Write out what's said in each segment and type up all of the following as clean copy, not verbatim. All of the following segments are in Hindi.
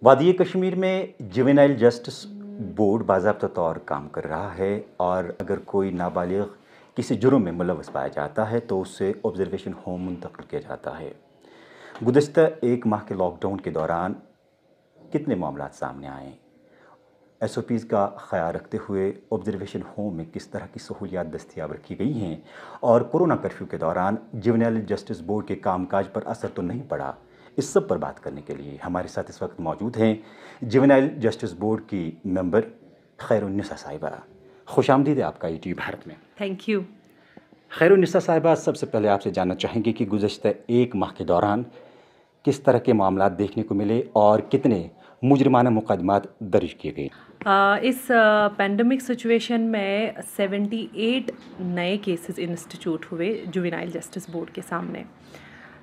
वादी कश्मीर में जुवेनाइल जस्टिस बोर्ड बाज़ाब्ता तौर काम कर रहा है और अगर कोई नाबालिग किसी जुर्म में मुलव्वस पाया जाता है तो उसे ऑब्जर्वेशन होम मुंतकिल किया जाता है। गुज़श्ता एक माह के लॉकडाउन के दौरान कितने मामला सामने आए, SOPs का ख्याल रखते हुए ऑब्जर्वेशन होम में किस तरह की सहूलियात दस्तियाब रखी गई हैं और कोरोना कर्फ्यू के दौरान जुवेनाइल जस्टिस बोर्ड के कामकाज पर असर तो नहीं पड़ा, इस सब पर बात करने के लिए हमारे साथ इस वक्त मौजूद हैं जुवेनाइल जस्टिस बोर्ड की मेंबर खैरुन्निसा साहिबा। खुशामदीद है आपका ईटीवी भारत में। Thank you. खैरुन्निसा साहिबा, सबसे पहले आपसे जानना चाहेंगे कि गुज़श्ता एक माह के दौरान किस तरह के मामला देखने को मिले और कितने मुजरिमाना मुकदमात दर्ज किए गए। इस पेंडेमिक सिचुएशन में 78 नए केसेस इंस्टीट्यूट हुए जुवेनाइल जस्टिस बोर्ड के सामने।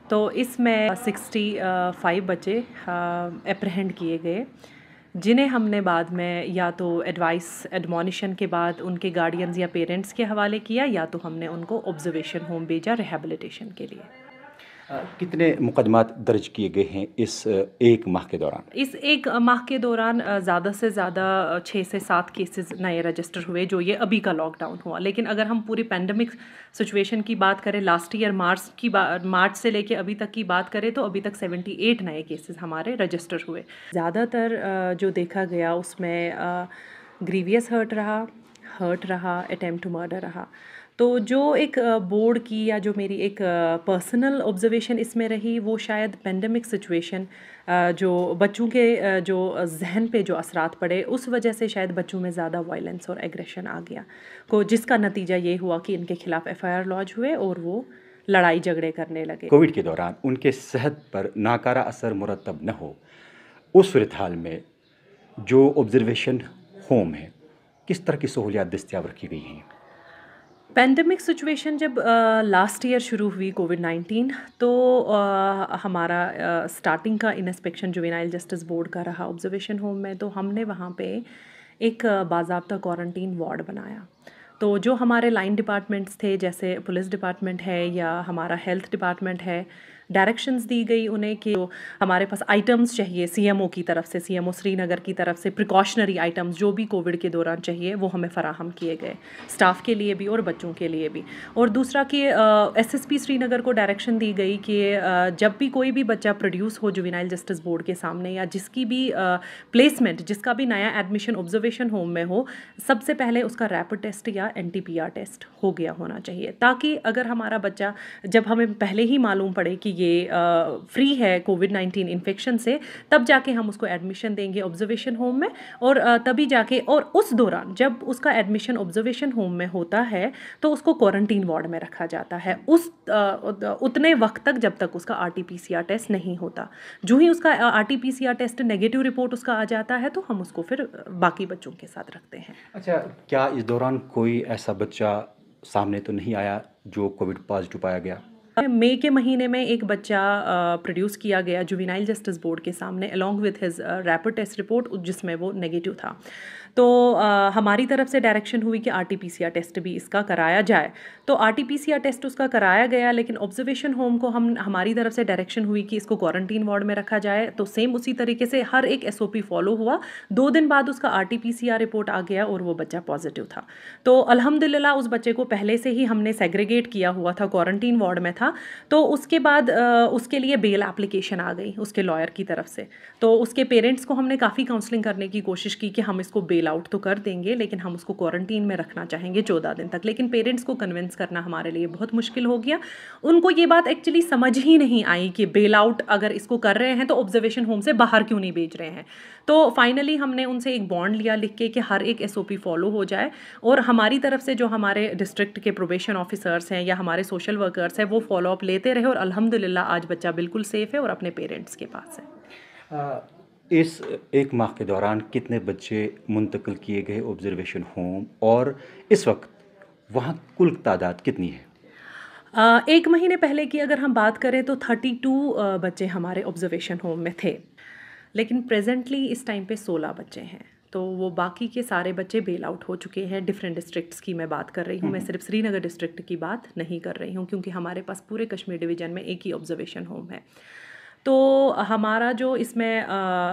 तो इसमें 65 बच्चे एप्रहेंड किए गए, जिन्हें हमने बाद में या तो एडवाइस एडमोनिशन के बाद उनके गार्डियंस या पेरेंट्स के हवाले किया या तो हमने उनको ऑब्जर्वेशन होम भेजा रिहेबिलिटेशन के लिए। कितने मुकदमात दर्ज किए गए हैं इस एक माह के दौरान? इस एक माह के दौरान ज़्यादा से ज़्यादा 6 से 7 केसेस नए रजिस्टर हुए, जो ये अभी का लॉकडाउन हुआ। लेकिन अगर हम पूरी पेंडेमिक सिचुएशन की बात करें, लास्ट ईयर मार्च से लेके अभी तक की बात करें तो अभी तक 78 नए केसेस हमारे रजिस्टर हुए। ज़्यादातर जो देखा गया उसमें ग्रीवियस हर्ट रहा, अटेम्प्ट टू मर्डर रहा। तो जो एक बोर्ड की या जो मेरी एक पर्सनल ऑब्जर्वेशन इसमें रही, वो शायद पेंडेमिक सिचुएशन जो बच्चों के जो जहन पे जो असरात पड़े, उस वजह से शायद बच्चों में ज़्यादा वायलेंस और एग्रेशन आ गया जिसका नतीजा ये हुआ कि इनके खिलाफ FIR लॉन्च हुए और वो लड़ाई झगड़े करने लगे। कोविड के दौरान उनके सेहत पर नाकारा असर मुरतब न हो, उस सूरत हाल में जो ऑब्जर्वेशन होम है, किस तरह की सहूलियात दस्तियाब रखी गई हैं? पेंडेमिक सिचुएशन जब लास्ट ईयर शुरू हुई कोविड-19, तो हमारा स्टार्टिंग का इंस्पेक्शन जुवेनाइल जस्टिस बोर्ड का रहा ऑब्जर्वेशन होम में। तो हमने वहाँ पे एक बाज़ाब्ता क्वारंटीन वार्ड बनाया। तो जो हमारे लाइन डिपार्टमेंट्स थे, जैसे पुलिस डिपार्टमेंट है या हमारा हेल्थ डिपार्टमेंट है, डायरेक्शंस दी गई उन्हें कि हमारे पास आइटम्स चाहिए CMO की तरफ से, CMO श्रीनगर की तरफ से प्रिकॉशनरी आइटम्स जो भी कोविड के दौरान चाहिए वो हमें फ़राहम किए गए, स्टाफ के लिए भी और बच्चों के लिए भी। और दूसरा कि SSP श्रीनगर को डायरेक्शन दी गई कि जब भी कोई भी बच्चा प्रोड्यूस हो जुवेनाइल जस्टिस बोर्ड के सामने या जिसकी भी प्लेसमेंट, जिसका भी नया एडमिशन ऑब्जर्वेशन होम में हो, सबसे पहले उसका रैपिड टेस्ट या NTPR टेस्ट हो गया होना चाहिए, ताकि अगर हमारा बच्चा, जब हमें पहले ही मालूम पड़े कि ये फ्री है कोविड-19 इन्फेक्शन से, तब जाके हम उसको एडमिशन देंगे ऑब्जर्वेशन होम में। और तभी जाके, और उस दौरान जब उसका एडमिशन ऑब्जर्वेशन होम में होता है तो उसको क्वारंटीन वार्ड में रखा जाता है उतने वक्त तक जब तक उसका RT-PCR टेस्ट नहीं होता। जो ही उसका RT-PCR टेस्ट नेगेटिव रिपोर्ट उसका आ जाता है तो हम उसको फिर बाकी बच्चों के साथ रखते हैं। अच्छा, क्या इस दौरान कोई ऐसा बच्चा सामने तो नहीं आया जो कोविड पॉजिटिव पाया गया? मई के महीने में एक बच्चा प्रोड्यूस किया गया जुवेनाइल जस्टिस बोर्ड के सामने along with his rapid test report, जिसमें वो नेगेटिव था। तो हमारी तरफ से डायरेक्शन हुई कि RT-PCR टेस्ट भी इसका कराया जाए। तो RT-PCR टेस्ट उसका कराया गया, लेकिन ऑब्जर्वेशन होम को हमारी तरफ से डायरेक्शन हुई कि इसको क्वारंटीन वार्ड में रखा जाए। तो सेम उसी तरीके से हर एक SOP फॉलो हुआ। 2 दिन बाद उसका RT-PCR रिपोर्ट आ गया और वो बच्चा पॉजिटिव था। तो अल्हम्दुलिल्लाह उस बच्चे को पहले से ही हमने सेग्रीगेट किया हुआ था, क्वारंटीन वार्ड में था। तो उसके बाद उसके लिए बेल एप्लीकेशन आ गई उसके लॉयर की तरफ से। तो उसके पेरेंट्स को हमने काफ़ी काउंसलिंग करने की कोशिश की कि हम इसको बेल आउट तो कर देंगे, लेकिन हम उसको क्वारंटीन में रखना चाहेंगे 14 दिन तक। लेकिन पेरेंट्स को कन्विंस करना हमारे लिए बहुत मुश्किल हो गया। उनको ये बात एक्चुअली समझ ही नहीं आई कि बेल आउट अगर इसको कर रहे हैं तो ऑब्जर्वेशन होम से बाहर क्यों नहीं भेज रहे हैं। तो फाइनली हमने उनसे एक बॉन्ड लिया लिख के कि हर एक SOP फॉलो हो जाए, और हमारी तरफ से जो हमारे डिस्ट्रिक्ट के प्रोबेशन ऑफिसर्स हैं या हमारे सोशल वर्कर्स हैं वो फॉलो अप लेते रहे, और अल्हम्दुलिल्लाह आज बच्चा बिल्कुल सेफ़ है और अपने पेरेंट्स के पास है। इस एक माह के दौरान कितने बच्चे मुंतकिल किए गए ऑब्जर्वेशन होम, और इस वक्त वहाँ कुल तादाद कितनी है? एक महीने पहले की अगर हम बात करें तो 32 बच्चे हमारे ऑब्जर्वेशन होम में थे, लेकिन प्रेजेंटली इस टाइम पे 16 बच्चे हैं। तो वो बाकी के सारे बच्चे बेल आउट हो चुके हैं। डिफरेंट डिस्ट्रिक्ट्स की मैं बात कर रही हूँ, मैं सिर्फ श्रीनगर डिस्ट्रिक्ट की बात नहीं कर रही हूँ, क्योंकि हमारे पास पूरे कश्मीर डिवीज़न में एक ही ऑब्जर्वेशन होम है। तो हमारा जो इसमें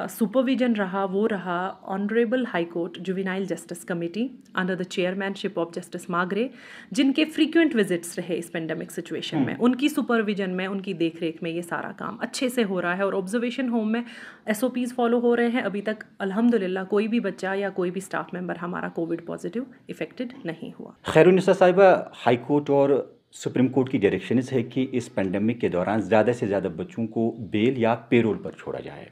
सुपरविजन रहा वो रहा honourable high court juvenile justice committee under the chairmanship of justice Magare, जिनके फ्रीक्वेंट विजिट्स रहे इस पेंडेमिक सिचुएशन में। उनकी सुपरविजन में, उनकी देखरेख में ये सारा काम अच्छे से हो रहा है और ऑब्जर्वेशन होम में SOPs फॉलो हो रहे हैं। अभी तक अल्हम्दुलिल्लाह कोई भी बच्चा या कोई भी स्टाफ मेंबर हमारा कोविड पॉजिटिव इफेक्टेड नहीं हुआ। खैरुन्निसा साहिबा, हाई कोर्ट और सुप्रीम कोर्ट की डायरेक्शंस है कि इस पेंडेमिक के दौरान ज़्यादा से ज़्यादा बच्चों को बेल या पेरोल पर छोड़ा जाए।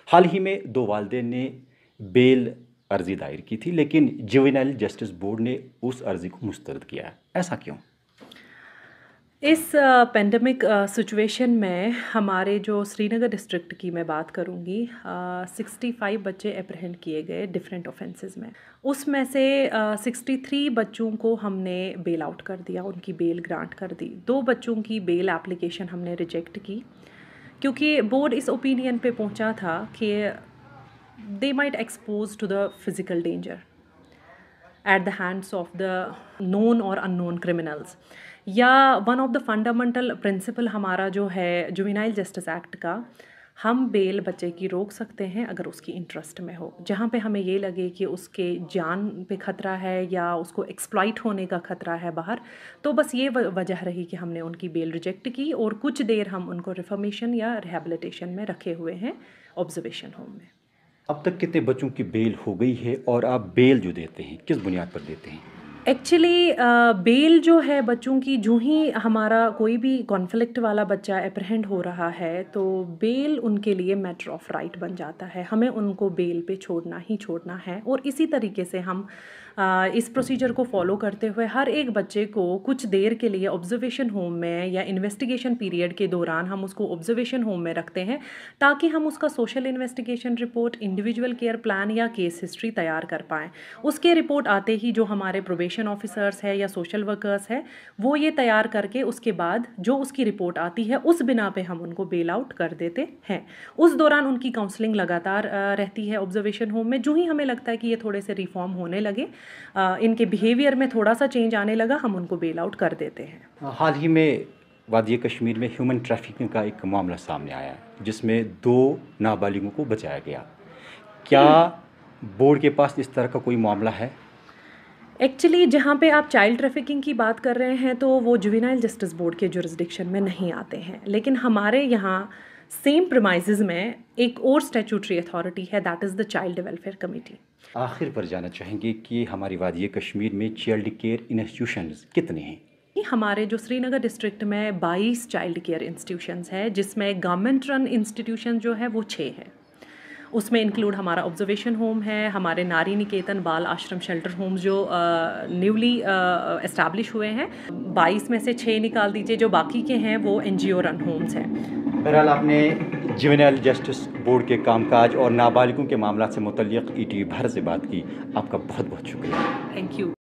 हाल ही में 2 वालिदैन ने बेल अर्जी दायर की थी, लेकिन जुवेनाइल जस्टिस बोर्ड ने उस अर्जी को मुस्तरद किया। ऐसा क्यों? इस पेंडेमिक सिचुएशन में हमारे जो श्रीनगर डिस्ट्रिक्ट की मैं बात करूँगी, 65 बच्चे अप्रहेंड किए गए डिफरेंट ऑफेंसेस में। उसमें से 63 बच्चों को हमने बेल आउट कर दिया, उनकी बेल ग्रांट कर दी। 2 बच्चों की बेल एप्लीकेशन हमने रिजेक्ट की, क्योंकि बोर्ड इस ओपिनियन पे पहुंचा था कि they might expose to the physical danger at the hands of the known or unknown criminals। या one of the fundamental principle हमारा जो है जुवेनाइल जस्टिस एक्ट का, हम बेल बच्चे की रोक सकते हैं अगर उसकी इंटरेस्ट में हो। जहाँ पे हमें ये लगे कि उसके जान पे ख़तरा है या उसको एक्सप्लॉइट होने का ख़तरा है बाहर, तो बस ये वजह रही कि हमने उनकी बेल रिजेक्ट की और कुछ देर हम उनको रिफॉर्मेशन या रिहेबिलिटेशन में रखे हुए हैं ऑब्जर्वेशन होम में। अब तक कितने बच्चों की बेल हो गई है और आप बेल जो देते हैं किस बुनियाद पर देते हैं? एक्चुअली बेल जो है बच्चों की, जो ही हमारा कोई भी कॉन्फ्लिक्ट वाला बच्चा अप्रहेंड हो रहा है तो बेल उनके लिए मैटर ऑफ राइट बन जाता है। हमें उनको बेल पे छोड़ना ही छोड़ना है और इसी तरीके से हम इस प्रोसीजर को फॉलो करते हुए हर एक बच्चे को कुछ देर के लिए ऑब्जर्वेशन होम में या इन्वेस्टिगेशन पीरियड के दौरान हम उसको ऑब्जर्वेशन होम में रखते हैं, ताकि हम उसका social investigation report, individual care plan या केस हिस्ट्री तैयार कर पाएँ। उसके रिपोर्ट आते ही जो हमारे प्रोबेशन ऑफिसर्स है या सोशल वर्कर्स है वो ये तैयार करके उसके बाद जो उसकी रिपोर्ट आती है उस बिना पे हम उनको बेल आउट कर देते हैं। उस दौरान उनकी काउंसलिंग लगातार रहती है ऑब्जर्वेशन होम में। जो ही हमें लगता है कि ये थोड़े से रिफॉर्म होने लगे, इनके बिहेवियर में थोड़ा सा चेंज आने लगा, हम उनको बेल आउट कर देते हैं। हाल ही में वादी कश्मीर में ह्यूमन ट्रैफिकिंग का एक मामला सामने आया है जिसमें 2 नाबालिगों को बचाया गया। क्या बोर्ड के पास इस तरह का कोई मामला है? एक्चुअली जहाँ पे आप चाइल्ड ट्रैफिकिंग की बात कर रहे हैं तो वो जुवेनाइल जस्टिस बोर्ड के जुरिस्डिक्शन में नहीं आते हैं, लेकिन हमारे यहाँ सेम प्रीमाइसेस में एक और स्टैट्यूटरी अथॉरिटी है, that is the child welfare committee. आखिर पर जाना चाहेंगे कि हमारी वादी कश्मीर में चाइल्ड केयर इंस्टीट्यूशंस कितने हैं? हमारे जो श्रीनगर डिस्ट्रिक्ट में 22 चाइल्ड केयर इंस्टीट्यूशंस है, जिसमें गवर्नमेंट रन इंस्टीट्यूशन जो है वो 6 है। उसमें इंक्लूड हमारा ऑब्जर्वेशन होम है, हमारे नारी निकेतन बाल आश्रम शेल्टर होम्स जो न्यूली एस्टैब्लिश हुए हैं। 22 में से 6 निकाल दीजिए, जो बाकी के हैं वो NGO रन होम्स हैं। बहरहाल आपने जुवेनाइल जस्टिस बोर्ड के कामकाज और नाबालिगों के मामला से मुतल्लिक़ ETV भारत से बात की। आपका बहुत बहुत शुक्रिया। Thank you.